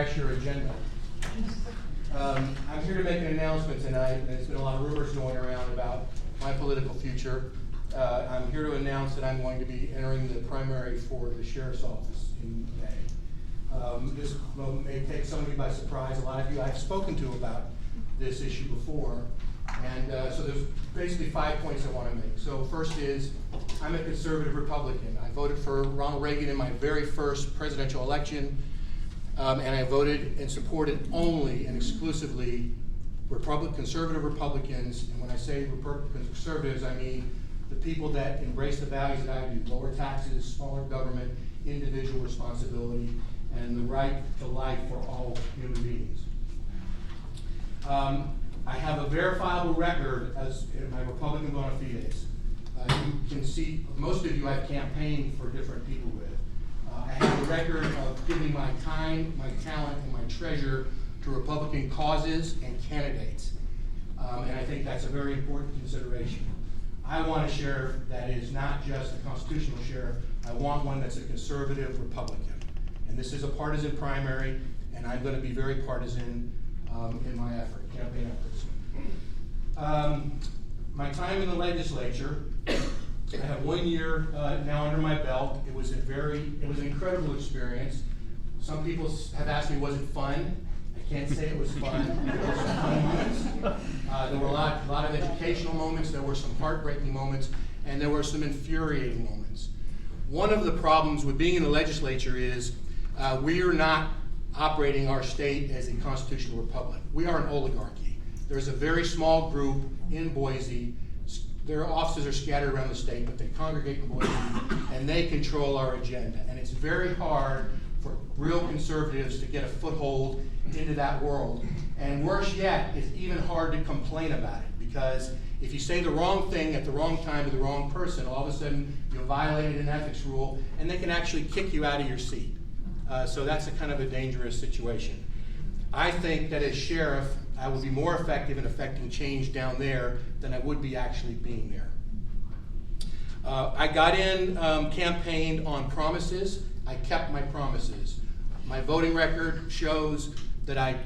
Your agenda. I'm here to make an announcement tonight. There's been a lot of rumors going around about my political future. I'm here to announce that I'm going to be entering the primary for the sheriff's office in May. This may take some of you by surprise. A lot of you I've spoken to about this issue before. And so there's basically 5 points I want to make. So first is, I'm a conservative Republican. I voted for Ronald Reagan in my very first presidential election. And I voted and supported only and exclusively conservative Republicans. And when I say conservatives, I mean the people that embrace the values that I do: lower taxes, smaller government, individual responsibility, and the right to life for all human beings. I have a verifiable record as in my Republican bona fides. You can see most of you I've campaigned for different people with. I have a record of giving my time, my talent, and my treasure to Republican causes and candidates. And I think that's a very important consideration. I want a sheriff that is not just a constitutional sheriff. I want one that's a conservative Republican. And this is a partisan primary, and I'm going to be very partisan in my campaign efforts. My time in the legislature, I have 1 year now under my belt. It was an incredible experience. Some people have asked me, was it fun? I can't say it was fun. There were some fun moments. There were a lot of educational moments. There were some heartbreaking moments, and there were some infuriating moments. One of the problems with being in the legislature is we are not operating our state as a constitutional republic. We are an oligarchy. There's a very small group in Boise. Their offices are scattered around the state, but they congregate in Boise, and they control our agenda. And it's very hard for real conservatives to get a foothold into that world. And worse yet, it's even hard to complain about it, because if you say the wrong thing at the wrong time to the wrong person, all of a sudden you've violated an ethics rule, and they can actually kick you out of your seat. So that's a kind of a dangerous situation. I think that as sheriff, I will be more effective in affecting change down there than I would be actually being there. I got in, campaigned on promises. I kept my promises. My voting record shows that I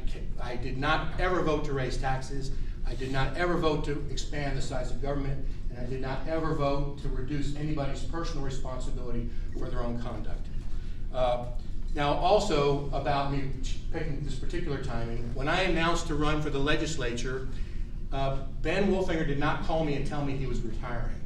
did not ever vote to raise taxes. I did not ever vote to expand the size of government, and I did not ever vote to reduce anybody's personal responsibility for their own conduct. Now, also about me picking this particular timing, when I announced to run for the legislature, Ben Wolfinger did not call me and tell me he was retiring.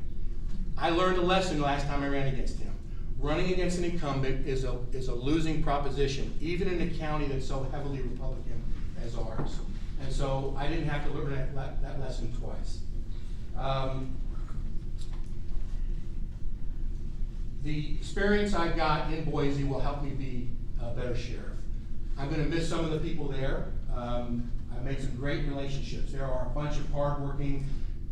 I learned a lesson last time I ran against him. Running against an incumbent is a losing proposition, even in a county that's so heavily Republican as ours. And so I didn't have to learn that lesson twice. The experience I got in Boise will help me be a better sheriff. I'm going to miss some of the people there. I've made some great relationships. There are a bunch of hardworking,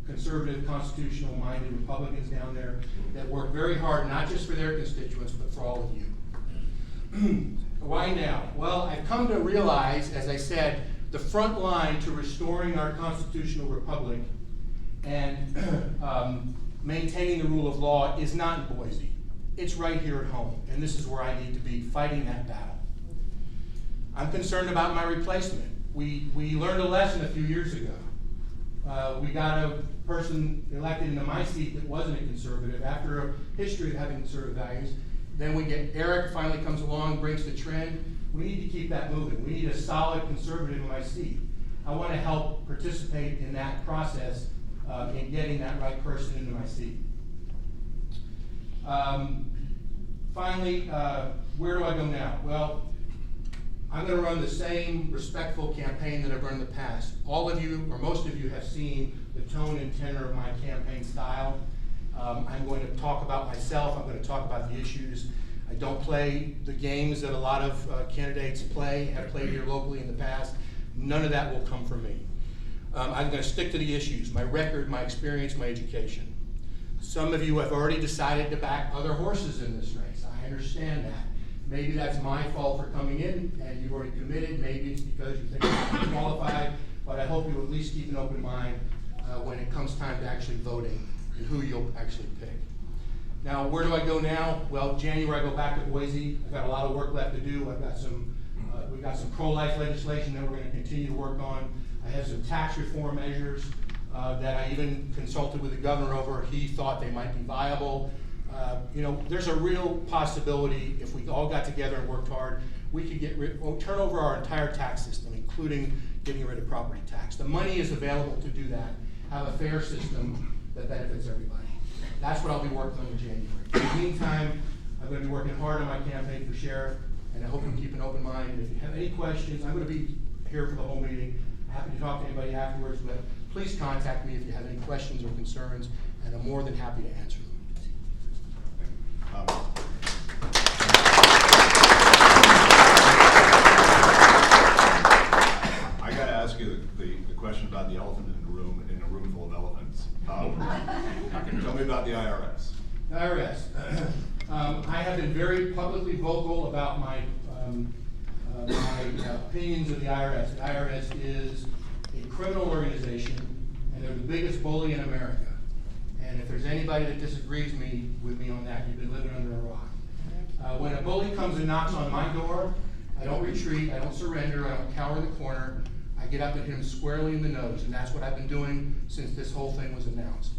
conservative, constitutional-minded Republicans down there that work very hard, not just for their constituents, but for all of you. Why now? Well, I've come to realize, as I said, the front line to restoring our constitutional republic and maintaining the rule of law is not in Boise. It's right here at home, and this is where I need to be fighting that battle. I'm concerned about my replacement. We learned a lesson a few years ago. We got a person elected into my seat that wasn't a conservative after a history of having conservative values. Then we get Eric finally comes along, breaks the trend. We need to keep that moving. We need a solid conservative in my seat. I want to help participate in that process in getting that right person into my seat. Finally, where do I go now? Well, I'm going to run the same respectful campaign that I've run in the past. All of you, or most of you, have seen the tone and tenor of my campaign style. I'm going to talk about myself. I'm going to talk about the issues. I don't play the games that a lot of candidates have played here locally in the past. None of that will come from me. I'm going to stick to the issues, my record, my experience, my education. Some of you have already decided to back other horses in this race. I understand that. Maybe that's my fault for coming in and you've already committed. Maybe it's because you think I'm qualified, but I hope you at least keep an open mind when it comes time to actually voting and who you'll actually pick. Now, where do I go now? Well, January I go back to Boise. I've got a lot of work left to do. I've got some We've got some pro-life legislation that we're going to continue to work on. I have some tax reform measures that I even consulted with the governor over. He thought they might be viable. You know, there's a real possibility if we all got together and worked hard, we could turn over our entire tax system, including getting rid of property tax. The money is available to do that. Have a fair system that benefits everybody. That's what I'll be working on in January. In the meantime, I'm going to be working hard on my campaign for sheriff, and I hope you keep an open mind. And if you have any questions, I'm going to be here for the whole meeting. Happy to talk to anybody afterwards, but please contact me if you have any questions or concerns, and I'm more than happy to answer them. I got to ask you the question about the elephant in the room full of elephants. Tell me about the IRS. The IRS. I have been very publicly vocal about my opinions of the IRS. The IRS is a criminal organization, and they're the biggest bully in America. And if there's anybody that disagrees with me on that, you've been living under a rock. When a bully comes and knocks on my door, I don't retreat, I don't surrender, I don't cower in the corner. I get up and hit him squarely in the nose, and that's what I've been doing since this whole thing was announced.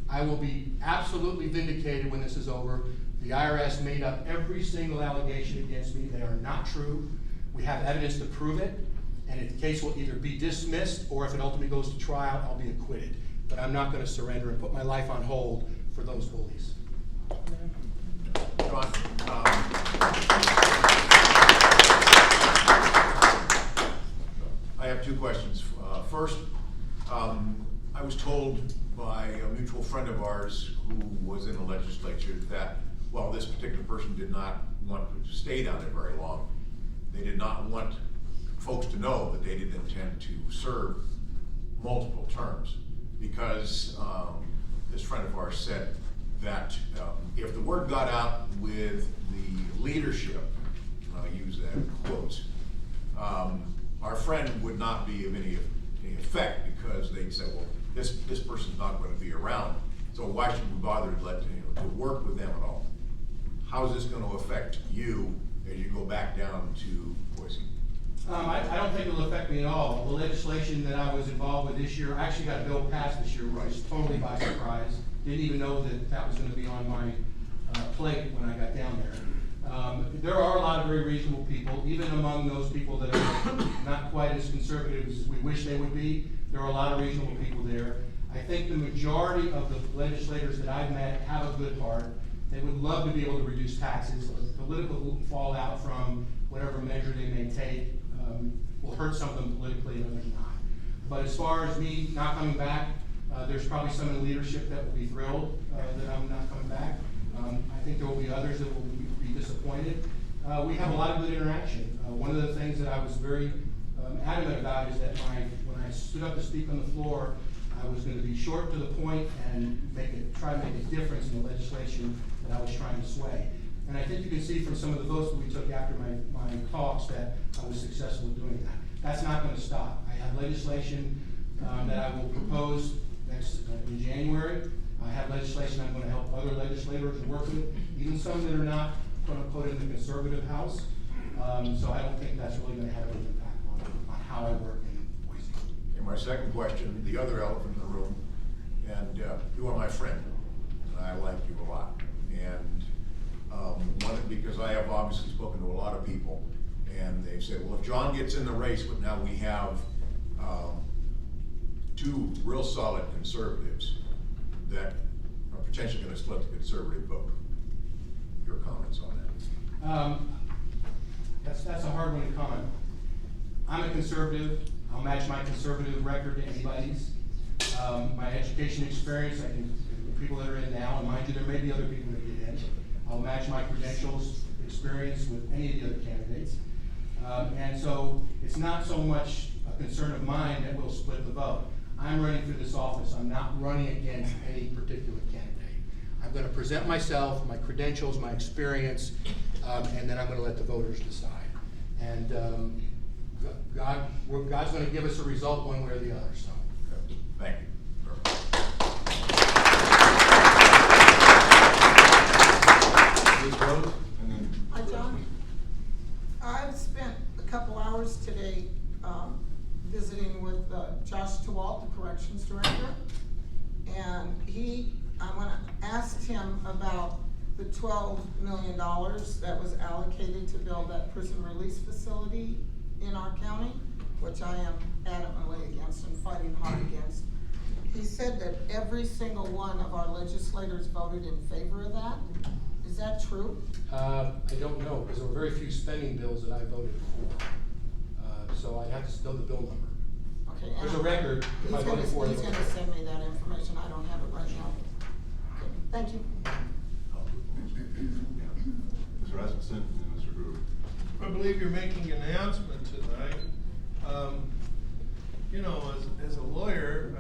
I will be absolutely vindicated when this is over. The IRS made up every single allegation against me. They are not true. We have evidence to prove it, and the case will either be dismissed, or if it ultimately goes to trial, I'll be acquitted. But I'm not going to surrender and put my life on hold for those bullies. John, I have two questions. First, I was told by a mutual friend of ours who was in the legislature that while this particular person did not want to stay down there very long, they did not want folks to know that they didn't intend to serve multiple terms, because this friend of ours said that if the word got out with the leadership, and I'll use that quote, our friend would not be of any effect, because they'd say, well, this person's not going to be around, so why should we bother to work with them at all? How is this going to affect you as you go back down to Boise? I don't think it'll affect me at all. The legislation that I was involved with this year, I actually got a bill passed this year, which was totally by surprise. Didn't even know that was going to be on my plate when I got down there. There are a lot of very reasonable people, even among those people that are not quite as conservative as we wish they would be. There are a lot of reasonable people there. I think the majority of the legislators that I've met have a good heart. They would love to be able to reduce taxes. The political fallout from whatever measure they may take will hurt some of them politically and others not. But as far as me not coming back, there's probably some in the leadership that will be thrilled that I'm not coming back. I think there will be others that will be disappointed. We have a lot of good interaction. One of the things that I was very adamant about is that when I stood up to speak on the floor, I was going to be short to the point and try to make a difference in the legislation that I was trying to sway. And I think you can see from some of the votes that we took after my talks that I was successful in doing that. That's not going to stop. I have legislation that I will propose in January. I have legislation I'm going to help other legislators work with, even some that are not quote unquote in the conservative house. So I don't think that's really going to have any impact on how I work in Boise. And my second question, the other elephant in the room, and you are my friend, and I like you a lot. And one, because I have obviously spoken to a lot of people, and they've said, well, if John gets in the race, but now we have two real solid conservatives that are potentially going to split the conservative vote. Your comments on that? That's a hard one to comment on. I'm a conservative. I'll match my conservative record to anybody's. My education experience, the people that are in now, and mind you, there may be other people that get in. I'll match my credentials, experience with any of the other candidates. And so it's not so much a concern of mine that we'll split the vote. I'm running for this office. I'm not running against any particular candidate. I'm going to present myself, my credentials, my experience, and then I'm going to let the voters decide. And God's going to give us a result one way or the other. So, thank you. John, I've spent a couple actually visiting with Josh Tewalt, the corrections director, and I'm gonna ask him about the $12 million that was allocated to build that prison release facility in our county, which I am adamantly against and fighting hard against. He said that every single one of our legislators voted in favor of that. Is that true? I don't know, because there were very few spending bills that I voted for. So I'd have to know the bill number. Okay. There's a record if I voted for it. He's gonna send me that information. I don't have it right now. Okay, thank you. Mr. Rasmussen and Mr. Brewer. I believe you're making an announcement tonight. You know, as a lawyer,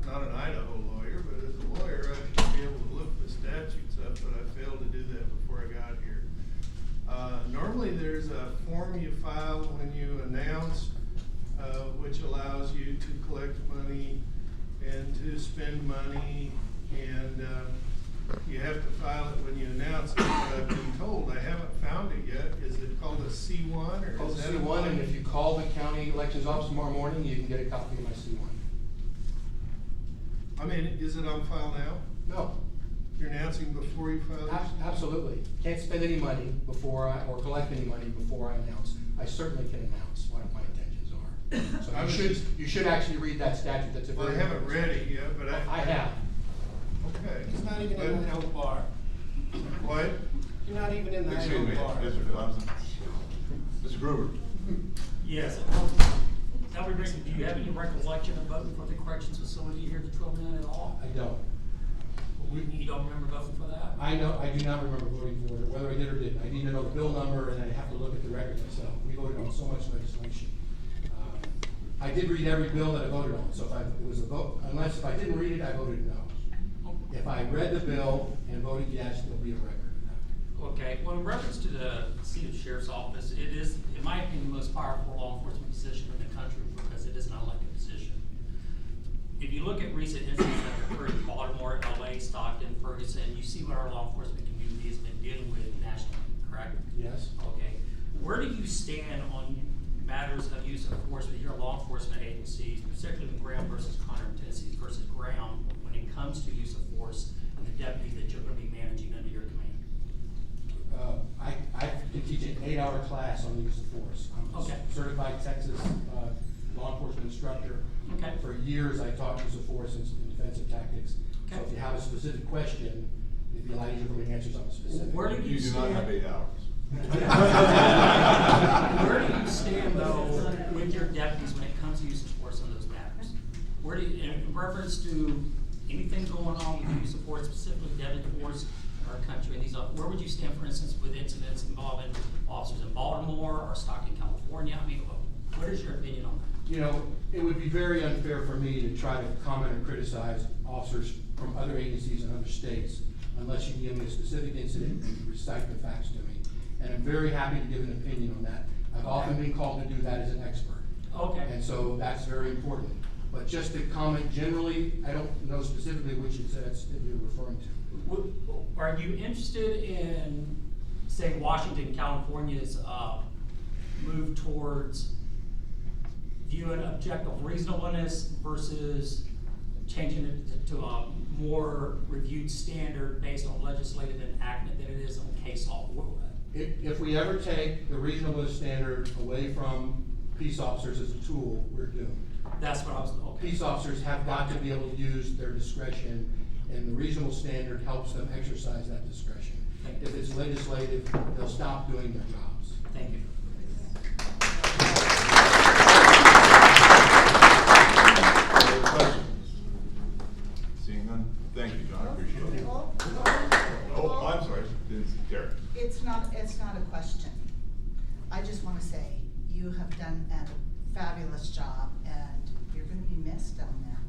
not an Idaho lawyer, but as a lawyer, I should be able to look the statutes up, but I failed to do that before I got here. Normally there's a form you file when you announce, which allows you to collect money and to spend money, and you have to file it when you announce it, but I've been told, I haven't found it yet, is it called a C1 or Called is that a C1, and if you call the county elections office tomorrow morning, you can get a copy of my C1. I mean, is it on file now? No, You're announcing before you file this? absolutely. Can't spend any money or collect any money before I announce. I certainly can announce what my intentions are. So you should actually read that statute. That's a Well, very. I haven't read it yet, but I have. Okay. It's not even in the Idaho bar. What? You're not even in the Excuse me, Idaho bar. Mr. Thompson. Mr. Brewer. Yes. Tell me, Rick, do you have any recollection of voting for the corrections facility here at the 12 million at all? I don't. You don't remember voting for that? I do not remember voting for it, whether I did or didn't. I need to know the bill number, and I have to look at the record myself. We voted on so much legislation. I did read every bill that I voted on, so if I didn't read it, I voted no. If I read the bill and voted yes, there'll be a record. Okay, well, in reference to the seat of sheriff's office, it is, in my opinion, the most powerful law enforcement position in the country because it is an elected position. If you look at recent incidents that occurred in Baltimore, LA, Stockton, Ferguson, you see what our law enforcement community has been dealing with nationally, correct? Yes. Okay, where do you stand on matters of use of force with your law enforcement agencies, particularly Graham versus Connor in Tennessee versus Graham, when it comes to use of force and the deputies that you're going to be managing under your command? I can teach an 8-hour class on the use of force. I'm a Okay. certified Texas law enforcement instructor. Okay. For years, I taught use of force in defensive tactics. So Okay. if you have a specific question, it'd be a lot easier for me to answer something specific. Where do You do not have 8 hours. Where do you stand though with your deputies when it comes to use of force on those matters? Where do you, in reference to anything going on with the use of force, specifically deadly force in our country, and these are, where would you stand, for instance, with incidents involving officers in Baltimore or Stockton, California? I mean, what is your opinion on that? You know, it would be very unfair for me to try to comment or criticize officers from other agencies and other states unless you give me a specific incident and recite the facts to me. And I'm very happy to give an opinion on that. I've often been called to do that as an expert. Okay. And so that's very important. But just to comment generally, I don't know specifically which incidents that you're referring to. Are you interested in, say, Washington, California's move towards viewing objective reasonableness versus changing it to a more reviewed standard based on legislative enactment than it is on case law? If we ever take the reasonableness standard away from peace officers as a tool, we're doomed. That's what I was, okay. Peace officers have got to be able to use their discretion, and the reasonable standard helps them exercise that discretion. Thank you. If it's legislative, they'll stop doing their jobs. Thank you. Other questions? Seeing none? Thank you, John, I appreciate it. Oh, I'm sorry, Derek. It's not a question. I just want to say, you have done a fabulous job, and you're going to be missed down there.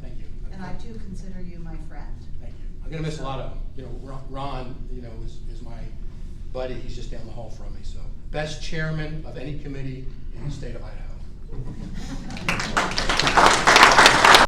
Thank you. And I do consider you my friend. Thank you. I'm gonna miss a lot of them. You know, Ron, you know, is my buddy. He's just down the hall from me. So, best chairman of any committee in the state of Idaho.